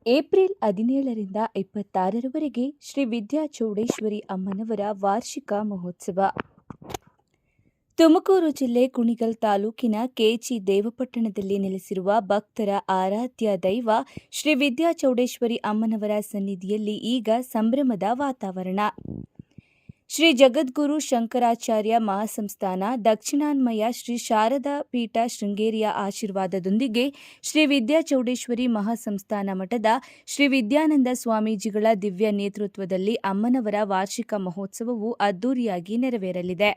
April 17ರಿಂದ 26ರವರೆಗೆ Shri ವಿದ್ಯಾ ಚೌಡೇಶ್ವರಿ ಅಮ್ಮನವರ ವಾರ್ಷಿಕ ಮಹೋತ್ಸವ. ತುಮಕೂರು ಜಿಲ್ಲೆ ಕುಣಿಗಲ್ ತಾಲೂಕಿನ ಕೆಜಿ ದೇವಪಟ್ಟಣದಲ್ಲಿ ನೆಲೆಸಿರುವ ಭಕ್ತರ ಆರಾಧ್ಯ ದೈವ ಶ್ರೀ ವಿದ್ಯಾ ಚೌಡೇಶ್ವರಿ ಅಮ್ಮನವರ ಸನ್ನಿಧಿಯಲ್ಲಿ ಈಗ ಸಂಭ್ರಮದ ವಾತಾವರಣ. ಶ್ರೀ ಜಗದ್ಗುರು ಶಂಕರಾಚಾರ್ಯ ಮಹಾಸಂಸ್ಥಾನ ದಕ್ಷಿಣಾನ್ವಯ ಶ್ರೀ ಶಾರದಾ ಪೀಠ ಶೃಂಗೇರಿಯ ಆಶೀರ್ವಾದದೊಂದಿಗೆ ಶ್ರೀ ವಿದ್ಯಾ ಚೌಡೇಶ್ವರಿ ಮಹಾಸಂಸ್ಥಾನ ಮಠದ ಶ್ರೀ ವಿದ್ಯಾನಂದ ಸ್ವಾಮೀಜಿಗಳ ದಿವ್ಯ ನೇತೃತ್ವದಲ್ಲಿ ಅಮ್ಮನವರ ವಾರ್ಷಿಕ ಮಹೋತ್ಸವವು ಅದ್ದೂರಿಯಾಗಿ ನೆರವೇರಲಿದೆ.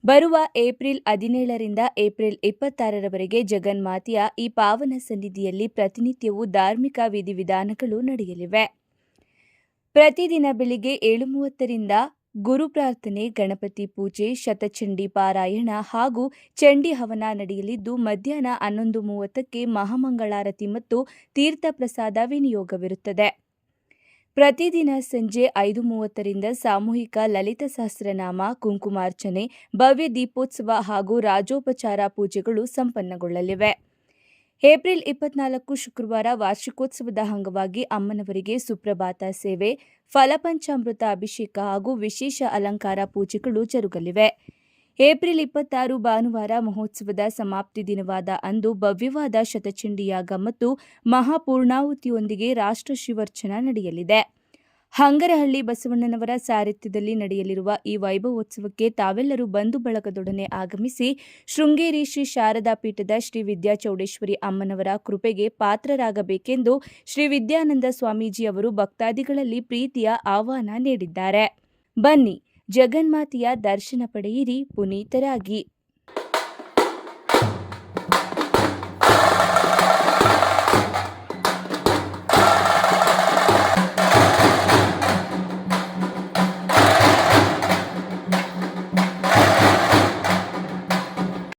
ಬರುವ ಏಪ್ರಿಲ್ 17ರಿಂದ ಏಪ್ರಿಲ್ 26ರವರೆಗೆ ಜಗನ್ಮಾತೆಯ ಈ ಪಾವನ ಸನ್ನಿಧಿಯಲ್ಲಿ ಪ್ರತಿನಿತ್ಯವೂ ಧಾರ್ಮಿಕ ವಿಧಿವಿಧಾನಗಳು ನಡೆಯಲಿವೆ. ಪ್ರತಿದಿನ ಬೆಳಿಗ್ಗೆ 7:30ರಿಂದ ಗುರು ಪ್ರಾರ್ಥನೆ, ಗಣಪತಿ ಪೂಜೆ, ಶತಚಂಡಿ ಪಾರಾಯಣ ಹಾಗೂ ಚಂಡಿ ಹವನ ನಡೆಯಲಿದ್ದು, ಮಧ್ಯಾಹ್ನ 11:30ಕ್ಕೆ ಮಹಾಮಂಗಳಾರತಿ ಮತ್ತು ತೀರ್ಥ ಪ್ರಸಾದ ವಿನಿಯೋಗವಿರುತ್ತದೆ. ಪ್ರತಿದಿನ ಸಂಜೆ 5:30ರಿಂದ ಸಾಮೂಹಿಕ ಲಲಿತ ಸಹಸ್ರನಾಮ, ಕುಂಕುಮಾರ್ಚನೆ, ಭವ್ಯ ದೀಪೋತ್ಸವ ಹಾಗೂ ರಾಜೋಪಚಾರ ಪೂಜೆಗಳು ಸಂಪನ್ನಗೊಳ್ಳಲಿವೆ. ಏಪ್ರಿಲ್ 24 ಶುಕ್ರವಾರ ವಾರ್ಷಿಕೋತ್ಸವದ ಅಂಗವಾಗಿ ಅಮ್ಮನವರಿಗೆ ಸುಪ್ರಭಾತ ಸೇವೆ, ಫಲಪಂಚಾಮೃತ ಅಭಿಷೇಕ ಹಾಗೂ ವಿಶೇಷ ಅಲಂಕಾರ ಪೂಜೆಗಳು ಜರುಗಲಿವೆ. ಏಪ್ರಿಲ್ 26 ಭಾನುವಾರ ಮಹೋತ್ಸವದ ಸಮಾಪ್ತಿ ದಿನವಾದ ಅಂದು ಭವ್ಯವಾದ ಶತಚಂಡಿಯಾಗ ಮತ್ತು ಮಹಾಪೂರ್ಣಾಹುತಿಯೊಂದಿಗೆ ರಾಷ್ಟ್ರಶಿವರ್ಚನ ನಡೆಯಲಿದೆ. ಹಂಗರಹಳ್ಳಿ ಬಸವಣ್ಣನವರ ಸಾರಥ್ಯದಲ್ಲಿ ನಡೆಯಲಿರುವ ಈ ವೈಭವೋತ್ಸವಕ್ಕೆ ತಾವೆಲ್ಲರೂ ಬಂಧು ಬಳಗದೊಡನೆ ಆಗಮಿಸಿ ಶೃಂಗೇರಿ ಶ್ರೀ ಶಾರದಾ ಪೀಠದ ಶ್ರೀ ವಿದ್ಯಾ ಚೌಡೇಶ್ವರಿ ಅಮ್ಮನವರ ಕೃಪೆಗೆ ಪಾತ್ರರಾಗಬೇಕೆಂದು ಶ್ರೀ ವಿದ್ಯಾನಂದ ಸ್ವಾಮೀಜಿ ಅವರು ಭಕ್ತಾದಿಗಳಲ್ಲಿ ಪ್ರೀತಿಯ ಆಹ್ವಾನ ನೀಡಿದ್ದಾರೆ. ಬನ್ನಿ, ಜಗನ್ಮಾತೆಯ ದರ್ಶನ ಪಡೆಯಿರಿ, ಪುನೀತರಾಗಿ.